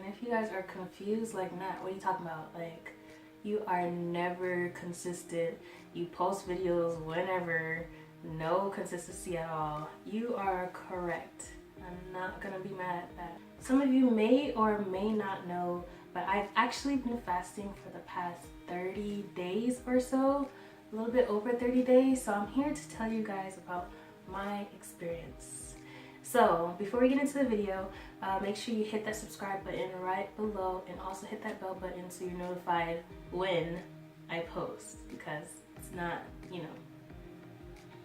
And if you guys are confused, like, Nat, what are you talking about? Like, you are never consistent. You post videos whenever, no consistency at all. You are correct. I'm not gonna be mad at that. Some of you may or may not know, but I've actually been fasting for the past 30 days or so, a little bit over 30 days. So I'm here to tell you guys about my experience. So before we get into the video, make sure you hit that subscribe button right below and also hit that bell button so you're notified when I post, because it's not, you know.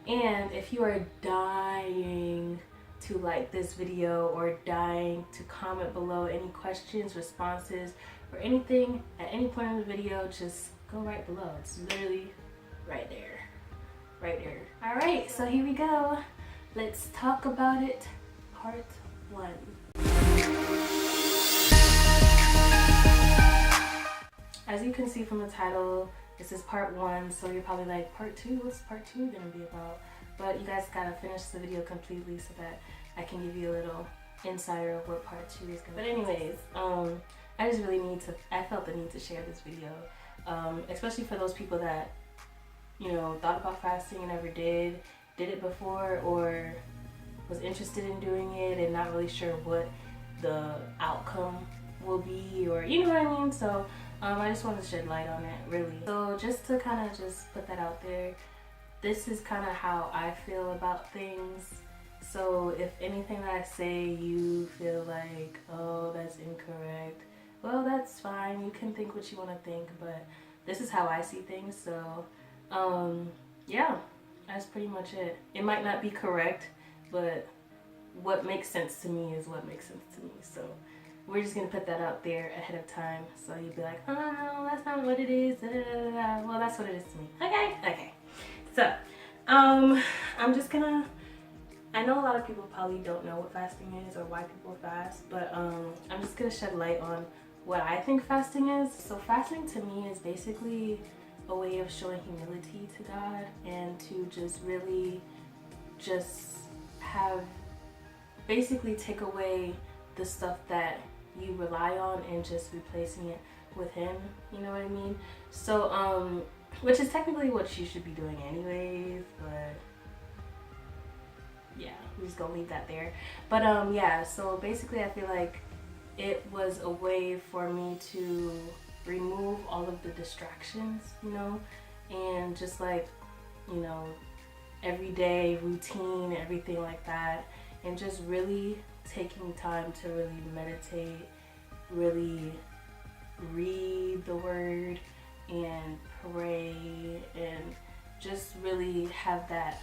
And if you are dying to like this video or dying to comment below any questions, responses, or anything at any point in the video, just go right below. It's literally right there. Right there. Alright, so here we go. Let's talk about it, part 1. As you can see from the title, this is part 1, so you're probably like, part 2? What's part 2 gonna be about? But you guys gotta finish the video completely so that I can give you a little insider of what part 2 is gonna be. But anyways, I just really I felt the need to share this video, especially for those people that, you know, thought about fasting and never did it before, or was interested in doing it and not really sure what the outcome will be, or you know what I mean. So I just wanted to shed light on it, really. So just to kind of just put that out there, this is kind of how I feel about things. So if anything that I say you feel like, oh, that's incorrect, well, that's fine. You can think what you want to think, but this is how I see things. So yeah, that's pretty much it. It might not be correct, but what makes sense to me is what makes sense to me. So we're just gonna put that out there ahead of time, so you'd be like, oh no, that's not what it is. Da, da, da, da. Well, that's what it is to me. Okay. So I'm just gonna, I know a lot of people probably don't know what fasting is or why people fast, but I'm just gonna shed light on what I think fasting is. So fasting to me is basically a way of showing humility to God and to just really just have, basically take away the stuff that you rely on and just replacing it with Him, you know what I mean? So which is technically what you should be doing anyways, but yeah, we're just gonna leave that there. But yeah, so basically I feel like it was a way for me to remove all of the distractions, you know, and just like, you know, everyday routine, everything like that, and just really taking time to really meditate, really read the word and pray, and just really have that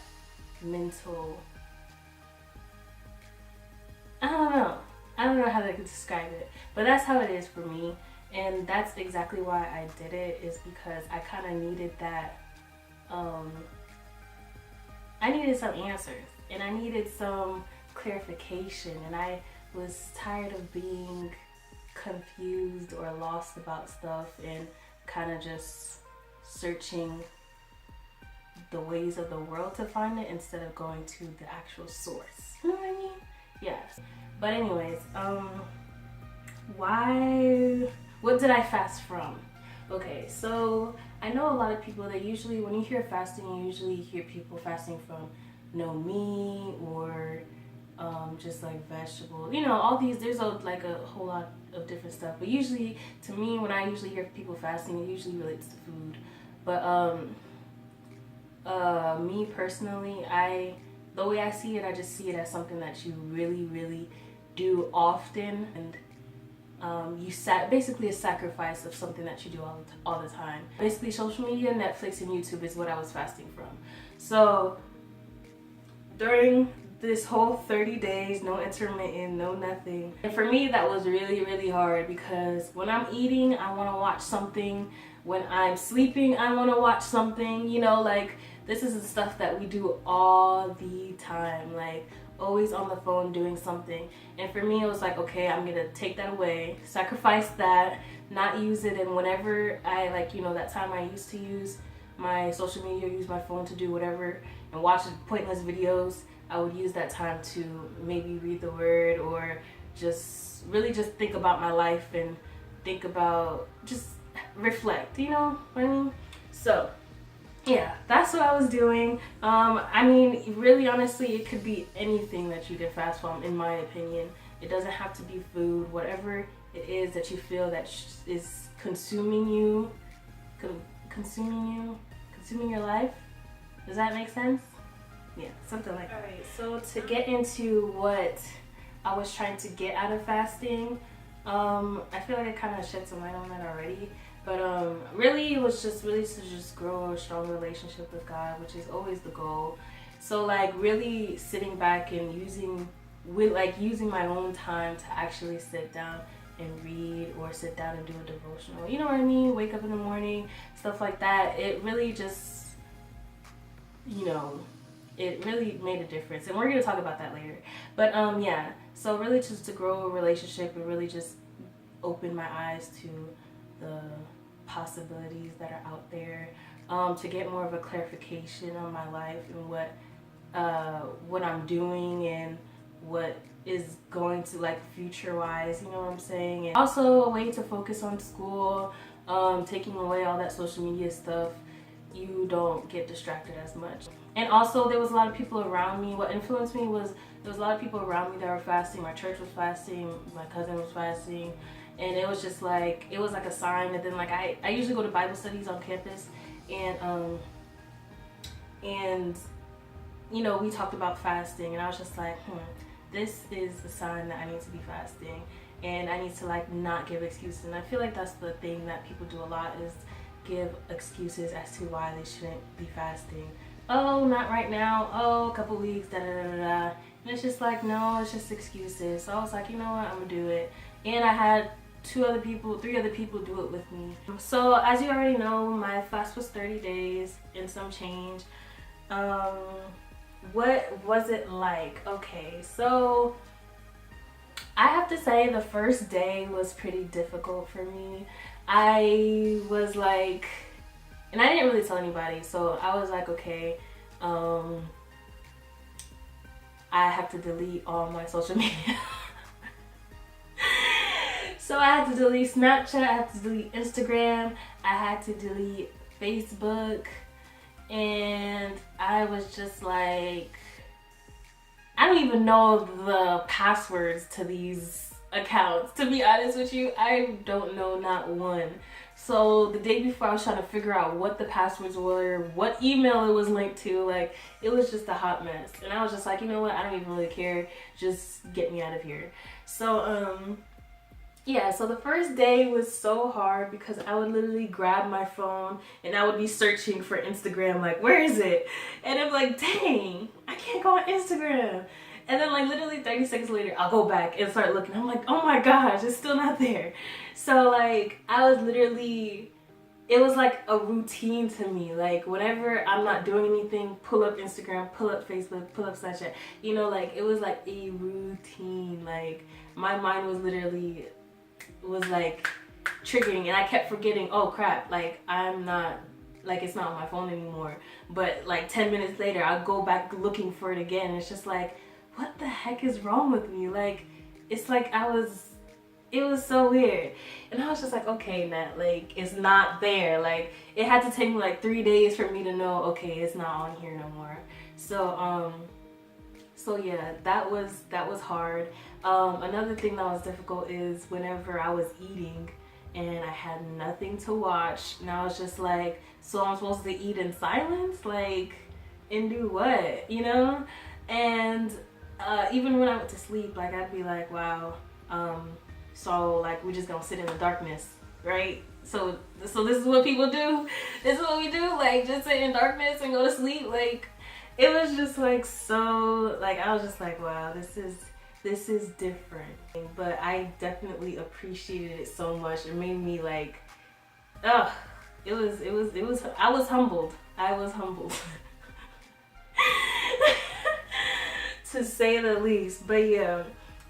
mental, I don't know how to describe it, but that's how it is for me. And that's exactly why I did it, is because I kind of needed that, I needed some answers and I needed some clarification, and I was tired of being confused or lost about stuff and kind of just searching the ways of the world to find it instead of going to the actual source. You know what I mean? Yes. But anyways, what did I fast from? Okay, so I know a lot of people that usually, when you hear fasting, you usually hear people fasting from no meat or just like vegetables, you know, all these, there's like a whole lot of different stuff. But usually, to me, when I usually hear people fasting, it usually relates to food. But me personally, the way I see it, I just see it as something that you really, really do often, and basically a sacrifice of something that you do all the time. Basically, social media, Netflix, and YouTube is what I was fasting from. So during this whole 30 days, no intermittent, no nothing. And for me, that was really, really hard, because when I'm eating, I want to watch something. When I'm sleeping, I want to watch something, you know, like this is the stuff that we do all the time, like always on the phone doing something. And for me, it was like, okay, I'm gonna take that away, sacrifice that, not use it. And whenever I, like, you know, that time I used to use my social media, use my phone to do whatever and watch pointless videos, I would use that time to maybe read the word or just really just think about my life and think about, just reflect, you know what I mean? So yeah, that's what I was doing. I mean, really honestly, it could be anything that you can fast from, in my opinion. It doesn't have to be food. Whatever it is that you feel that is consuming your life. Does that make sense? Yeah, something like that. Alright, so to get into what I was trying to get out of fasting, I feel like I kind of shed some light on that already. But really, it was just really to just grow a strong relationship with God, which is always the goal. So like really sitting back and using my own time to actually sit down and read, or sit down and do a devotional. You know what I mean? Wake up in the morning, stuff like that. It really just, you know, it really made a difference. And we're going to talk about that later. But yeah, so really just to grow a relationship and really just open my eyes to the possibilities that are out there, to get more of a clarification on my life and what I'm doing and what is going to, like, future wise, you know what I'm saying? And also a way to focus on school, taking away all that social media stuff. You don't get distracted as much. And also there was a lot of people around me. What influenced me was there was a lot of people around me that were fasting. My church was fasting, my cousin was fasting, and it was just like, it was like a sign. And then like I usually go to Bible studies on campus, and you know, we talked about fasting, and I was just like, this is a sign that I need to be fasting, and I need to like not give excuses. And I feel like that's the thing that people do a lot, is give excuses as to why they shouldn't be fasting. Oh, not right now. Oh, a couple weeks, da da da da. And it's just like, no, it's just excuses. So I was like, you know what, I'm gonna do it. And I had three other people do it with me. So as you already know, my fast was 30 days and some change. What was it like? Okay, so I have to say the first day was pretty difficult for me. I was like, and I didn't really tell anybody, so I was like, okay, I have to delete all my social media. So I had to delete Snapchat, I had to delete Instagram, I had to delete Facebook, and I was just like, I don't even know the passwords to these accounts, to be honest with you. I don't know not one. So the day before, I was trying to figure out what the passwords were, what email it was linked to. Like, it was just a hot mess. And I was just like, you know what, I don't even really care, just get me out of here. So yeah, so the first day was so hard because I would literally grab my phone and I would be searching for Instagram, like, where is it? And I'm like, dang, I can't go on Instagram. And then like literally 30 seconds later, I'll go back and start looking. I'm like, oh my gosh, it's still not there. So like, I was literally, it was like a routine to me. Like whenever I'm not doing anything, pull up Instagram, pull up Facebook, pull up Snapchat. You know, like it was like a routine. Like my mind was literally, was like triggering, and I kept forgetting, oh crap, like I'm not, like it's not on my phone anymore. But like 10 minutes later, I'll go back looking for it again. And it's just like, what the heck is wrong with me? Like, it's like it was so weird. And I was just like, okay, Nat, like it's not there. Like it had to take me like 3 days for me to know, okay, it's not on here no more. So yeah, that was hard. Another thing that was difficult is whenever I was eating and I had nothing to watch, and I was just like, so I'm supposed to eat in silence, like, and do what, you know? And even when I went to sleep, like I'd be like, wow, so like we're just gonna sit in the darkness, right? So this is what people do. This is what we do, like just sit in darkness and go to sleep. Like it was just like, so like I was just like, wow, this is different. But I definitely appreciated it so much. It made me like, it was I was humbled. To say the least. But yeah,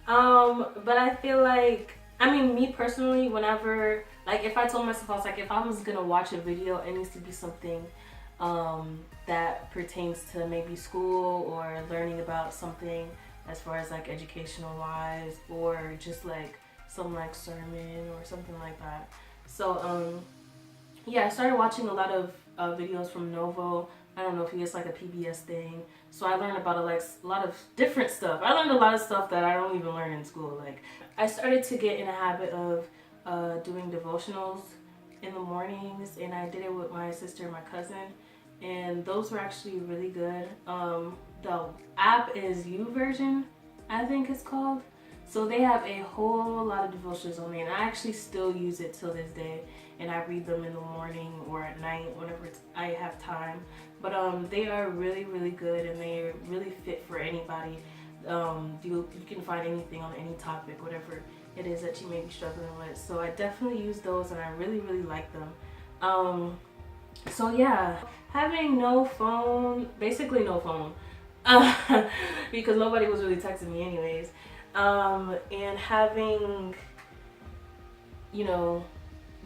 but I feel like, I mean, me personally, whenever, like if I told myself, I was like, if I was gonna watch a video, it needs to be something that pertains to maybe school or learning about something as far as like educational wise, or just like some like sermon or something like that. So yeah, I started watching a lot of videos from Novo. I don't know if it's like a PBS thing. So I learned about a lot of different stuff. I learned a lot of stuff that I don't even learn in school. Like, I started to get in a habit of doing devotionals in the mornings, and I did it with my sister and my cousin, and those were actually really good. The app is YouVersion, I think it's called. So they have a whole lot of devotions on there, and I actually still use it till this day, and I read them in the morning or at night whenever I have time. But they are really, really good, and they really fit for anybody. You can find anything on any topic, whatever it is that you may be struggling with. So I definitely use those, and I really, really like them. So yeah, having no phone, basically no phone, because nobody was really texting me anyways. And having, you know,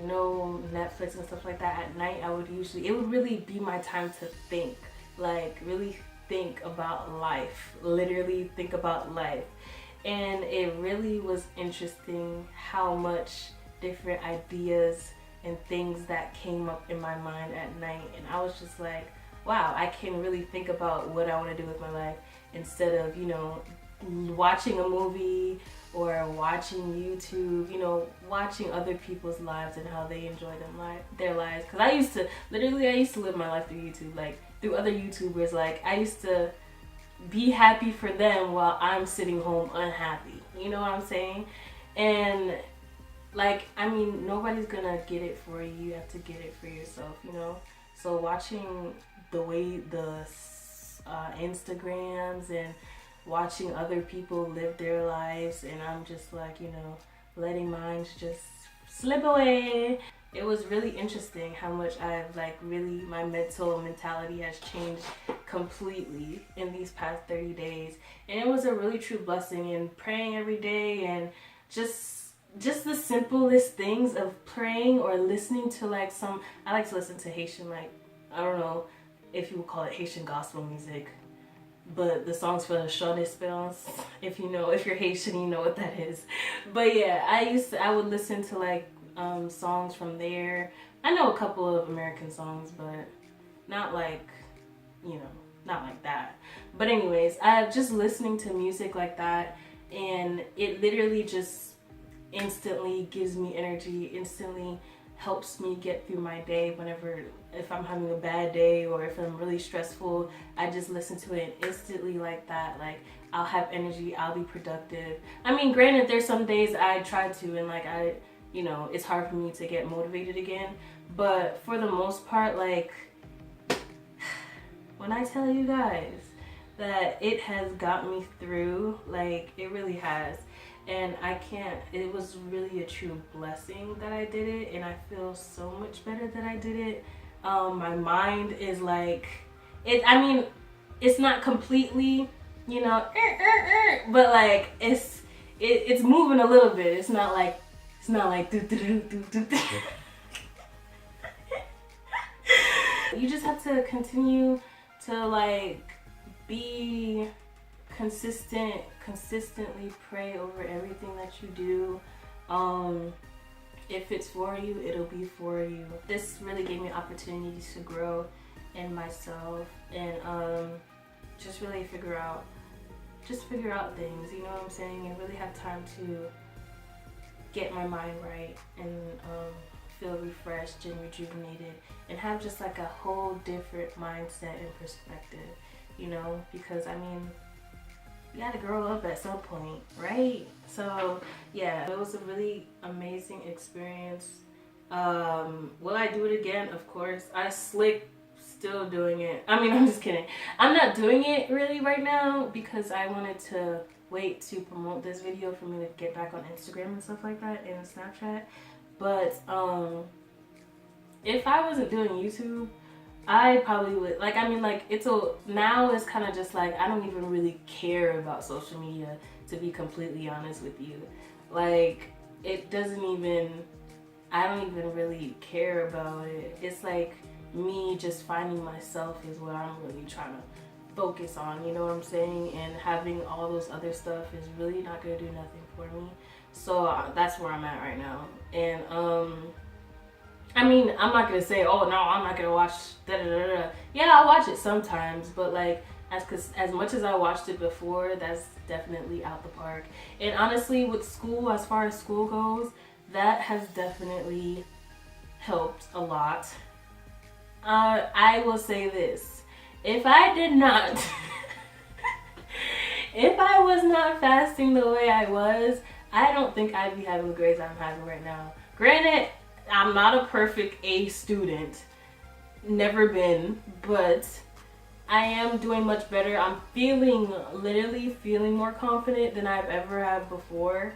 no Netflix and stuff like that at night, it would really be my time to think, like really think about life, literally think about life. And it really was interesting how much different ideas and things that came up in my mind at night, and I was just like, wow, I can really think about what I want to do with my life instead of, you know, watching a movie or watching YouTube, you know, watching other people's lives and how they enjoy their lives. Because I used to live my life through YouTube, like through other YouTubers. Like, I used to be happy for them while I'm sitting home unhappy, you know what I'm saying? And like, I mean, nobody's gonna get it for you. You have to get it for yourself, you know? So watching the way the Instagrams and watching other people live their lives, and I'm just like, you know, letting mine just slip away. It was really interesting how much I've my mentality has changed completely in these past 30 days. And it was a really true blessing, and praying every day, and just the simplest things of praying or listening to I like to listen to Haitian, like, I don't know if you would call it Haitian gospel music, but the songs for the Chant d'Espérance, if you're Haitian, you know what that is. But yeah, I would listen to songs from there. I know a couple of American songs, but not like that. But anyways, I just listening to music like that, and it literally just instantly gives me energy, instantly helps me get through my day. If I'm having a bad day or if I'm really stressful, I just listen to it instantly like that. Like, I'll have energy, I'll be productive. I mean, granted, there's some days I try to, and it's hard for me to get motivated again. But for the most part, like, when I tell you guys that it has got me through, like, it really has. And it was really a true blessing that I did it, and I feel so much better that I did it. My mind is it's not completely, but like, it's moving a little bit. It's not like do, do, do, do, do. You just have to continue to be consistently pray over everything that you do. If it's for you, it'll be for you. This really gave me opportunities to grow in myself, and just really figure out things, you know what I'm saying, and really have time to get my mind right, and feel refreshed and rejuvenated, and have just a whole different mindset and perspective, because I mean, you gotta grow up at some point, right? So yeah, it was a really amazing experience. Will I do it again? Of course. Still doing it. I mean, I'm just kidding. I'm not doing it really right now because I wanted to wait to promote this video for me to get back on Instagram and stuff like that, and Snapchat. But if I wasn't doing YouTube, I probably would, now it's kind of just I don't even really care about social media, to be completely honest with you. I don't even really care about it. It's me just finding myself is what I'm really trying to focus on, you know what I'm saying? And having all those other stuff is really not gonna do nothing for me. So that's where I'm at right now. And I mean, I'm not gonna say, oh no, I'm not gonna watch da da da da. Yeah, I'll watch it sometimes, but like as much as I watched it before, that's definitely out the park. And honestly, with school, as far as school goes, that has definitely helped a lot. I will say this: if I did not, if I was not fasting the way I was, I don't think I'd be having the grades I'm having right now. Granted, I'm not a perfect A student, never been, but I am doing much better. I'm literally feeling more confident than I've ever had before.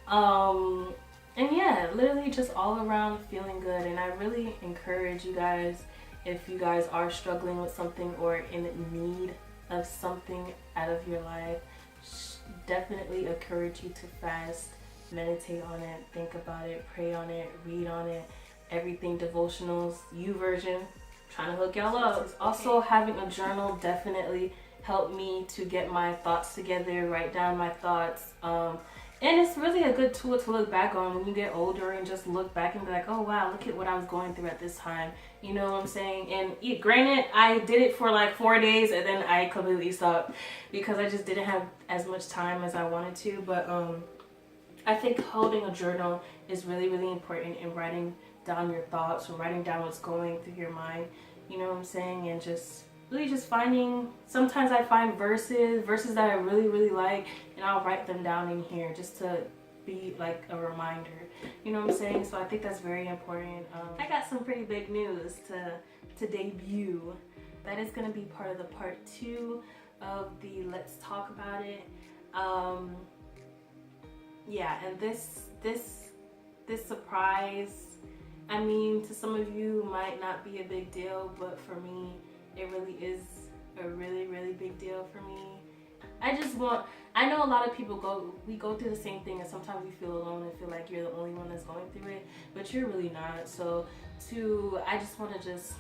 And yeah, literally just all around feeling good. And I really encourage you guys, if you guys are struggling with something or in need of something out of your life, definitely encourage you to fast, meditate on it, think about it, pray on it, read on it, everything, devotionals, YouVersion, trying to hook y'all up. Also, having a journal definitely helped me to get my thoughts together, write down my thoughts. And it's really a good tool to look back on when you get older and just look back and be like, oh wow, look at what I was going through at this time. You know what I'm saying? And granted, I did it for like 4 days and then I completely stopped because I just didn't have as much time as I wanted to. But I think holding a journal is really, really important in writing down your thoughts or writing down what's going through your mind. You know what I'm saying? And just really just finding, sometimes I find verses that I really, really like, and I'll write them down in here just to be like a reminder. You know what I'm saying? So I think that's very important. I got some pretty big news to debut. That is going to be part of the part 2 of the Let's Talk About It. Yeah, and this surprise, I mean, to some of you might not be a big deal, but for me, it really is a really, really big deal for me. I know a lot of people go through the same thing, and sometimes you feel alone and feel like you're the only one that's going through it, but you're really not. So I just want to just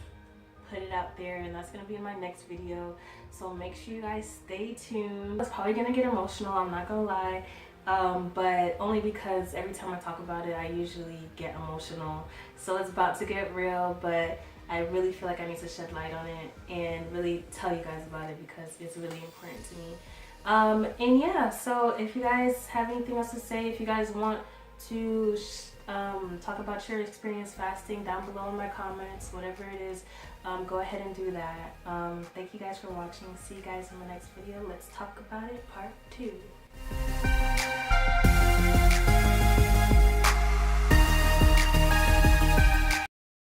put it out there, and that's going to be in my next video. So make sure you guys stay tuned. It's probably going to get emotional, I'm not going to lie. But only because every time I talk about it, I usually get emotional. So it's about to get real, but I really feel like I need to shed light on it and really tell you guys about it because it's really important to me. And yeah, so if you guys have anything else to say, if you guys want to talk about your experience fasting down below in my comments, whatever it is, go ahead and do that. Thank you guys for watching. See you guys in the next video. Let's talk about it, part 2.